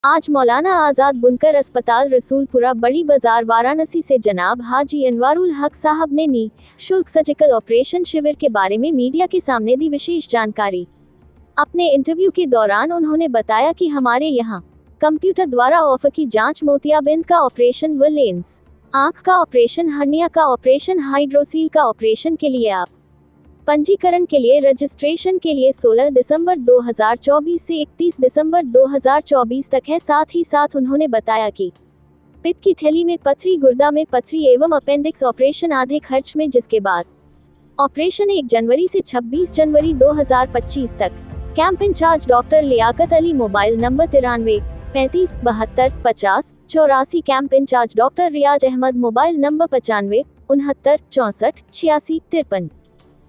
आज मौलाना आज़ाद बुनकर अस्पताल रसूलपुरा बड़ी बाजार वाराणसी से जनाब हाजी अनवारुल हक साहब ने निःशुल्क सर्जिकल ऑपरेशन शिविर के बारे में मीडिया के सामने दी विशेष जानकारी। अपने इंटरव्यू के दौरान उन्होंने बताया कि हमारे यहाँ कंप्यूटर द्वारा ऑफ की जांच, मोतियाबिंद का ऑपरेशन व लेंस, आंख का ऑपरेशन, हर्निया का ऑपरेशन, हाइड्रोसील का ऑपरेशन के लिए आप पंजीकरण के लिए रजिस्ट्रेशन के लिए 16 दिसंबर 2024 से 31 दिसंबर 2024 तक है। साथ ही साथ उन्होंने बताया कि पित्त की थैली में पथरी, गुर्दा में पथरी एवं अपेंडिक्स ऑपरेशन आधे खर्च में, जिसके बाद ऑपरेशन 1 जनवरी से 26 जनवरी 2025 तक। Camp incharge doctor Liyaqat Ali, mobile number 93 35 72 50 84। Camp incharge doctor Riyaz Ahmad, mobile number 95 69 64 86 53।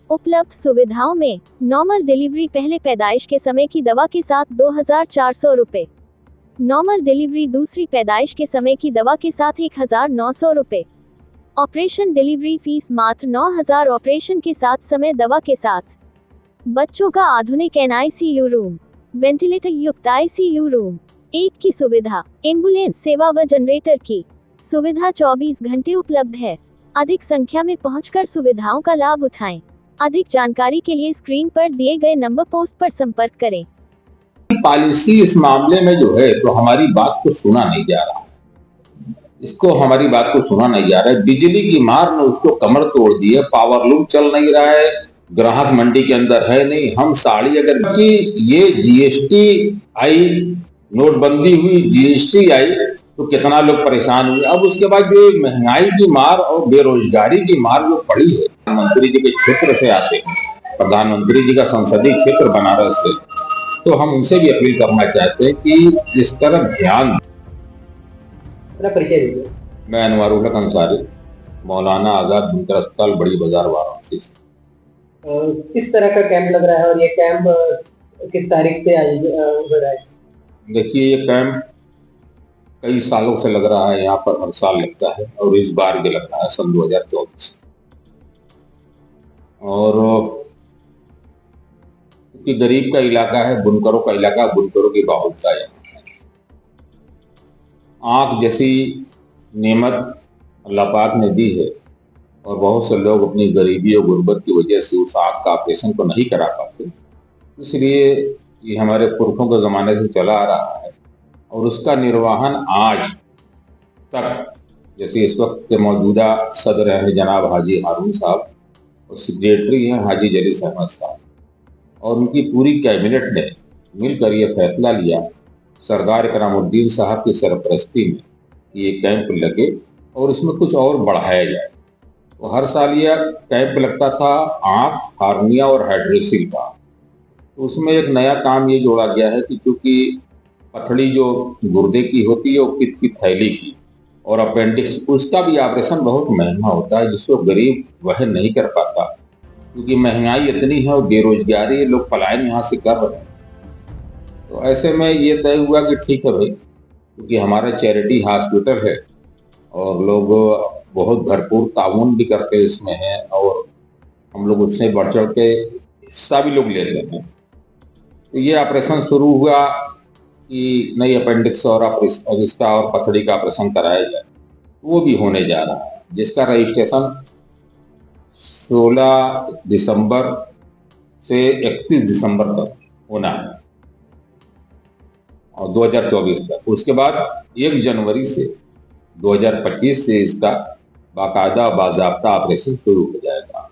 उपलब्ध सुविधाओं में नॉर्मल डिलीवरी पहले पैदाइश के समय की दवा के साथ 2400 रुपये, नॉर्मल डिलीवरी दूसरी पैदाइश के समय की दवा के साथ 1900 रुपये, ऑपरेशन डिलीवरी फीस मात्र 9000, ऑपरेशन के साथ समय दवा के साथ। बच्चों का आधुनिक NICU रूम, वेंटिलेटर युक्त ICU रूम, 1 की सुविधा, एम्बुलेंस सेवा व जनरेटर की सुविधा 24 घंटे उपलब्ध है। अधिक संख्या में पहुंचकर सुविधाओं का लाभ उठाएं। अधिक जानकारी के लिए स्क्रीन पर दिए गए नंबर पोस्ट पर संपर्क करें। पॉलिसी इस मामले में जो है तो हमारी बात को सुना नहीं जा रहा, इसको हमारी बात को सुना नहीं जा रहा है। बिजली की मार ने उसको कमर तोड़ दी है, पावर लूम चल नहीं रहा है, ग्राहक मंडी के अंदर है नहीं। हम साड़ी अगर कि ये GST आई, नोटबंदी हुई, GST आई तो कितना लोग परेशान हुए। अब उसके बाद जो महंगाई की मार और बेरोजगारी की मार जो पड़ी है, प्रधानमंत्री जी के क्षेत्र से आते हैं, प्रधानमंत्री जी का संसदीय क्षेत्र बनारस है, तो हम उनसे भी अपील करना चाहते हैं कि इस तरफ ध्यान। परिचय दीजिए। मैं अनवारुल हक अंसारी, मौलाना आज़ाद बुनकर अस्पताल बड़ी बाजार वाराणसी से। किस तरह का कैंप लग रहा है और ये कैंप किस तारीख से हो रहा है? देखिए, ये कैंप कई सालों से लग रहा है, यहाँ पर हर साल लगता है और इस बार भी लग रहा है सन 2024। और क्योंकि गरीब का इलाका है, बुनकरों का इलाका, बुनकरों की बहुलता है। आंख जैसी नेमत अल्लाह पाक ने दी है और बहुत से लोग अपनी गरीबी और गुर्बत की वजह से उस आंख का ऑपरेशन को नहीं करा पाते, इसलिए ये हमारे पुरखों के ज़माने से चला आ रहा है और उसका निर्वहन आज तक, जैसे इस वक्त के मौजूदा सदर हैं जनाब हाजी हारून साहब और सेक्रेटरी हैं हाजी जलीस अहमद साहब और उनकी पूरी कैबिनेट ने मिलकर ये फैसला लिया सरदार इकरामुद्दीन साहब की सरपरस्ती में कि ये कैंप लगे और इसमें कुछ और बढ़ाया जाए। तो हर साल यह कैंप लगता था आँख, हार्निया और हाइड्रोसील का। तो उसमें एक नया काम ये जोड़ा गया है कि चूँकि पथड़ी जो गुर्दे की होती है और पित्त की थैली की और अपेंडिक्स, उसका भी ऑपरेशन बहुत महंगा होता है जिसको गरीब वह नहीं कर पाता, क्योंकि महंगाई इतनी है और बेरोजगारी, लोग पलायन यहाँ से कर रहे हैं। तो ऐसे में ये तय हुआ कि ठीक है भाई, क्योंकि हमारा चैरिटी हॉस्पिटल है और लोग बहुत भरपूर ताउन भी करते इसमें हैं और हम लोग उससे बढ़ चढ़ के हिस्सा भी लोग लेते हैं। तो ये ऑपरेशन शुरू हुआ कि नई अपेंडिक्स और इसका और पथड़ी का ऑपरेशन कराया जाए, वो भी होने जा रहा है, जिसका रजिस्ट्रेशन 16 दिसंबर से 31 दिसंबर तक होना है और 2024 तक। उसके बाद 1 जनवरी से 2025 से इसका बाकायदा बाज़ाब्ता ऑपरेशन शुरू हो जाएगा।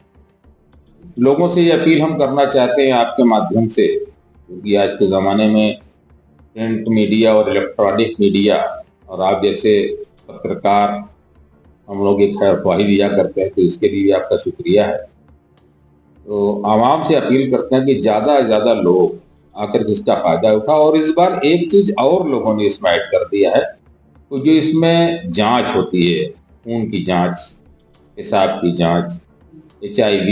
लोगों से ये अपील हम करना चाहते हैं आपके माध्यम से, क्योंकि आज के ज़माने में प्रिंट मीडिया और इलेक्ट्रॉनिक मीडिया और आप जैसे पत्रकार हम लोग एक खैर ख्वाही दिया करते हैं, तो इसके लिए आपका शुक्रिया है। तो आवाम से अपील करते हैं कि ज़्यादा से ज़्यादा लोग आकर के इसका फ़ायदा उठा। और इस बार एक चीज़ और लोगों ने इसमें ऐड कर दिया है, तो जो इसमें जांच होती है, खून की जांच, पेशाब की जांच, HIV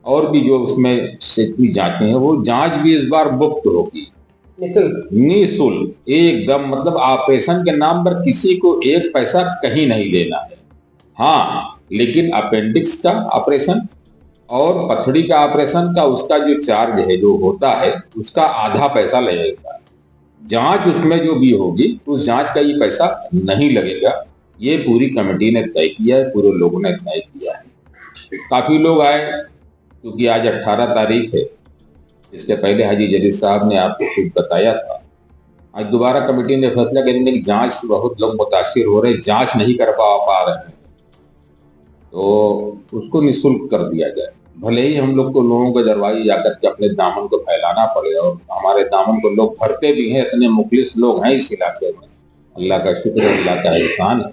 और भी जो उसमें जितनी जांचें हैं, वो जांच भी इस बार मुफ्त होगी, निःशुल्क एकदम। मतलब ऑपरेशन के नाम पर किसी को एक पैसा कहीं नहीं लेना है। हाँ, लेकिन अपेंडिक्स का ऑपरेशन और पथड़ी का ऑपरेशन का उसका जो चार्ज है, जो होता है, उसका आधा पैसा लगेगा। जांच उसमें जो भी होगी उस जांच का ये पैसा नहीं लगेगा। ये पूरी कमेटी ने तय किया है, पूरे लोगों ने तय किया है। काफी लोग आए, क्योंकि आज 18 तारीख है। इसके पहले हाजी जलील साहब ने आपको खुद बताया था। आज दोबारा कमेटी ने फैसला करेंगे कि जांच से बहुत लोग मुतासिर हो रहे, जांच नहीं कर पा रहे हैं, तो उसको निःशुल्क कर दिया जाए। भले ही हम लोग को लोगों के दरवाजे जाकर के अपने दामन को फैलाना पड़े, और हमारे दामन को लोग भरते भी हैं, इतने मुखलिस लोग हैं इस इलाके में, अल्लाह का शुक्र है, अल्लाह का एहसान है।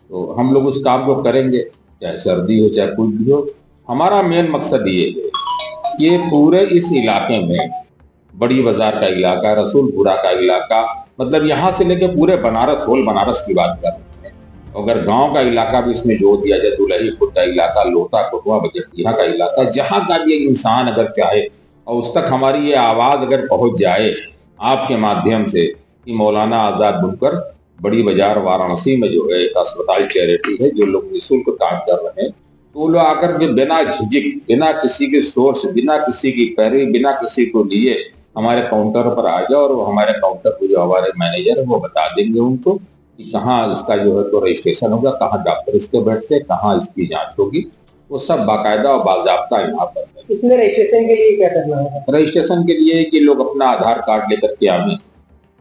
तो हम लोग उस काम को करेंगे, चाहे सर्दी हो चाहे कुछ भी हो। हमारा मेन मकसद ये है कि पूरे इस इलाके में, बड़ी बाजार का इलाका, रसूलपुरा का इलाका, मतलब यहाँ से लेके पूरे बनारस, होल बनारस की बात कर रहे हैं। अगर गांव का इलाका भी इसमें जोड़ दिया जाए, दुलहीपुर का इलाका, लोता कोटवा बजटिया का इलाका, जहाँ का भी एक इंसान अगर चाहे और उस तक हमारी ये आवाज अगर पहुंच जाए आपके माध्यम से कि मौलाना आजाद बुनकर बड़ी बाजार वाराणसी में जो है एक अस्पताल चैरिटी है, जो लोग निःशुल्क काम कर रहे हैं, तो लोग आकर के बिना झिझक, बिना किसी के सोर्स, बिना किसी की पैरवी, बिना किसी को लिए हमारे काउंटर पर आ जाओ, और वो हमारे काउंटर पर जो हमारे मैनेजर है वो बता देंगे उनको कि कहाँ इसका जो है तो रजिस्ट्रेशन होगा, कहाँ डॉक्टर इसके बैठते, कहाँ इसकी जांच होगी, वो सब बाकायदा और बाजाब्ता यहाँ पर है। इसमें रजिस्ट्रेशन के लिए क्या करना है? रजिस्ट्रेशन के लिए कि लोग अपना आधार कार्ड लेकर के आवे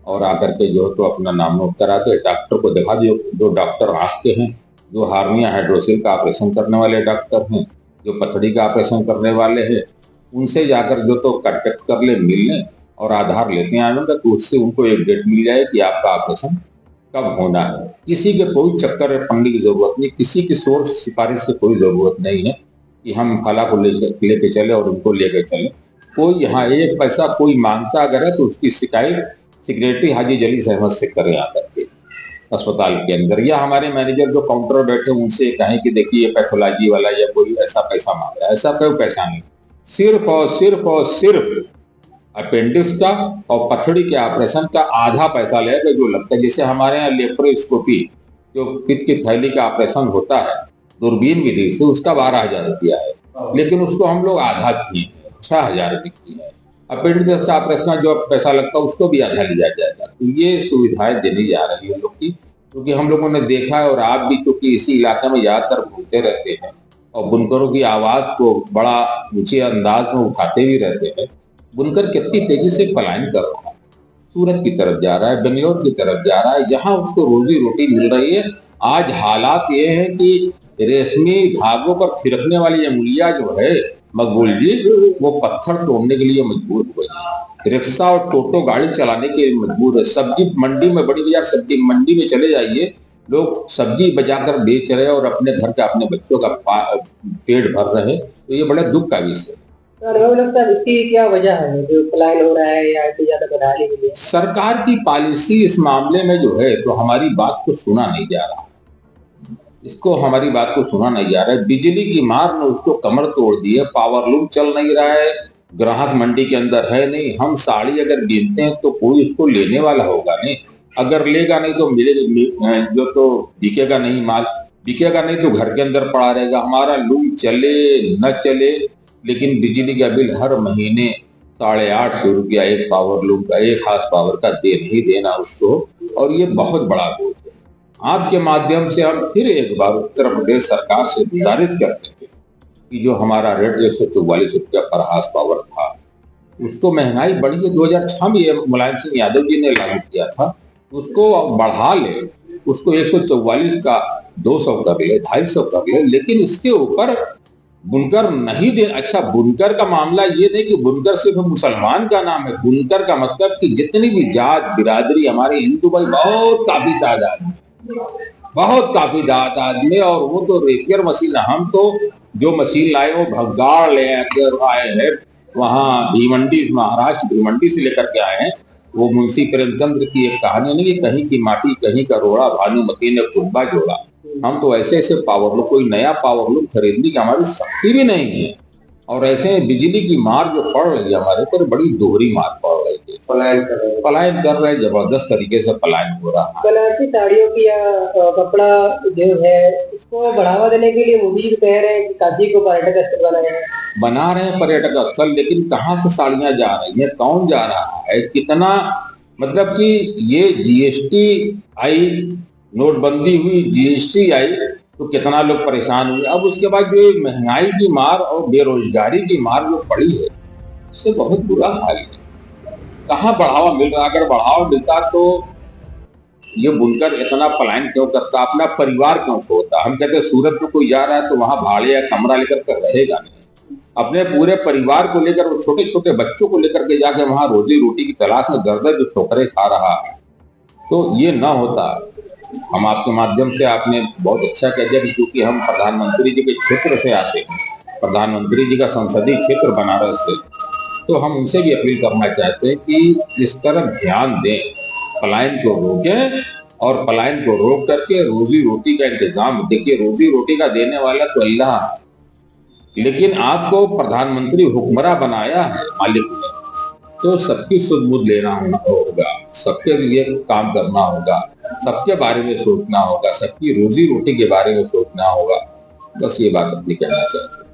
और आकर के जो है तो अपना नाम नोट कराते, डॉक्टर को दिखा दियो। जो डॉक्टर आंख के हैं, जो हार्निया हाइड्रोसिल का ऑपरेशन करने वाले डॉक्टर हैं, जो पथरी का ऑपरेशन करने वाले हैं, उनसे जाकर जो तो कांटेक्ट कर ले, मिल लें और आधार लेते हैं आनंद, तो उससे उनको एक डेट मिल जाए कि आपका ऑपरेशन कब होना है। किसी के कोई चक्कर पढ़ने की जरूरत नहीं, किसी की सोर्स सिफारिश की कोई जरूरत नहीं है कि हम फला को लेके चले और उनको लेके चले। कोई यहाँ एक पैसा कोई मांगता अगर है तो उसकी शिकायत सेक्रेटरी हाजी जलील अहमद से करें आकर के अस्पताल के अंदर, या हमारे मैनेजर जो काउंटर बैठे उनसे कहें कि देखिए ये पैथोलॉजी वाला या कोई ऐसा पैसा मांग रहा है। ऐसा कोई पैसा नहीं, सिर्फ और सिर्फ अपेंडिक्स का और पथरी के ऑपरेशन का आधा पैसा लेगा जो लगता है। जैसे हमारे यहाँ लेप्रोस्कोपी, जो पित्त की थैली का ऑपरेशन होता है दूरबीन विधि से, उसका 12,000 रुपया है, लेकिन उसको हम लोग आधा किए हैं, 6,000 रुपये किए हैं। अपेंडिक्स का ऑपरेशन जो पैसा लगता है उसको भी आधा लिया जाएगा। तो ये सुविधाएं देनी जा रही है लोग की, क्योंकि हम लोगों ने देखा है, और आप भी क्योंकि इसी इलाके में ज्यादातर घूमते रहते हैं और बुनकरों की आवाज को बड़ा ऊंचे अंदाज में उठाते भी रहते हैं। बुनकर कितनी तेजी से पलायन कर रहा है, सूरत की तरफ जा रहा है, बेंगलोर की तरफ जा रहा है, जहां उसको रोजी रोटी मिल रही है। आज हालात ये है कि रेशमी धागों पर थिरकने वाली अंगुलियां जो है मकबूल जी, वो पत्थर तोड़ने के लिए मजबूर हो गई, रिक्शा और टोटो गाड़ी चलाने के लिए मजबूर है। सब्जी मंडी में, बड़ी बाजार सब्जी मंडी में चले जाइए, लोग सब्जी बजाकर बेच रहे हैं और अपने घर के अपने बच्चों का पेट भर रहे हैं। तो ये बड़ा दुख का विषय है। साहब, इसकी क्या वजह है जो पलायन हो रहा है या इतनी ज्यादा बदहाली हुई है? सरकार की पॉलिसी इस मामले में जो है तो हमारी बात को सुना नहीं जा रहा, इसको हमारी बात को सुना नहीं जा रहा है। बिजली की मार ने उसको कमर तोड़ दी है, पावर लूम चल नहीं रहा है, ग्राहक मंडी के अंदर है नहीं। हम साड़ी अगर गिनते हैं तो कोई उसको लेने वाला होगा नहीं, अगर लेगा नहीं तो मिले जो तो बिकेगा नहीं, माल बिकेगा नहीं तो घर के अंदर पड़ा रहेगा। हमारा लूम चले न चले, लेकिन बिजली का बिल हर महीने 850 रुपया एक पावर लूम का, एक हाउस पावर का ही देना उसको, और ये बहुत बड़ा बोझ है। आपके माध्यम से हम फिर एक बार उत्तर प्रदेश सरकार से गुजारिश करते हैं कि जो हमारा रेट 144 रुपया पर हाउस पावर था, उसको महंगाई बढ़ी है, 2006 में ये मुलायम सिंह यादव जी ने लागू किया था, उसको बढ़ा ले, उसको 144 का 200 कर ले, 250 कर ले, लेकिन इसके ऊपर बुनकर नहीं दे। अच्छा, बुनकर का मामला ये नहीं कि बुनकर सिर्फ मुसलमान का नाम है, बुनकर का मतलब कि जितनी भी जात बिरादरी हमारे हिंदू भाई बहुत काफी तादाद में, और वो तो रेपियर मशीन, हम तो जो मशीन लाए वो भगदाड़ ले आए हैं वहाँ भीमंडी, महाराष्ट्र भीमंडी से लेकर के आए हैं। वो मुंशी प्रेमचंद्र की एक कहानी नहीं, कहीं की माटी कहीं का रोड़ा, भानुमती ने कुंबा जोड़ा। हम तो ऐसे ऐसे पावर लूम, कोई नया पावर लूम खरीदने की हमारी शक्ति भी नहीं है, और ऐसे बिजली की मार जो पड़ रही है हमारे पर, बड़ी दोहरी मार पड़ रही है। पलायन कर रहे हैं, जबरदस्त तरीके से पलायन हो रहा है। बनारसी साड़ियों की या कपड़ा उद्योग है, इसको बढ़ावा देने के लिए मोदी जी कह रहे हैं कि काशी को पर्यटक स्थल बना रहे हैं पर्यटक स्थल, लेकिन कहाँ से साड़ियां जा रही है, कौन जा रहा है, कितना मतलब कि ये जीएसटी आई, नोटबंदी हुई, जीएसटी आई, तो कितना लोग परेशान हुए। अब उसके बाद जो महंगाई की मार और बेरोजगारी की मार जो पड़ी है, उससे बहुत बुरा हाल है। कहाँ बढ़ावा मिल रहा? अगर बढ़ावा मिलता तो ये बुनकर इतना पलायन क्यों करता, अपना परिवार क्यों छोड़ता? हम कहते हैं सूरत में कोई जा रहा है तो वहां भाड़े या कमरा लेकर कर रहेगा नहीं, अपने पूरे परिवार को लेकर, वो छोटे छोटे बच्चों को लेकर के जाके वहां रोजी रोटी की तलाश में दर दर जो ठोकरें खा रहा है। तो ये ना होता। हम आपके माध्यम से, आपने बहुत अच्छा कह दिया कि क्योंकि हम प्रधानमंत्री जी के क्षेत्र से आते हैं, प्रधानमंत्री जी का संसदीय क्षेत्र बनारस से, तो हम उनसे भी अपील करना चाहते हैं कि इस तरफ ध्यान दें, पलायन को रोकें और पलायन को रोक करके रोजी रोटी का इंतजाम। देखिए, रोजी रोटी का देने वाला तो अल्लाह है, लेकिन आपको प्रधानमंत्री हुक्मरां बनाया है मालिक ने, तो सबकी सुध बुध लेना होगा, सबके लिए काम करना होगा, सबके बारे में सोचना होगा, सबकी रोजी रोटी के बारे में सोचना होगा। बस ये बात अपनी कहना चाहते हैं।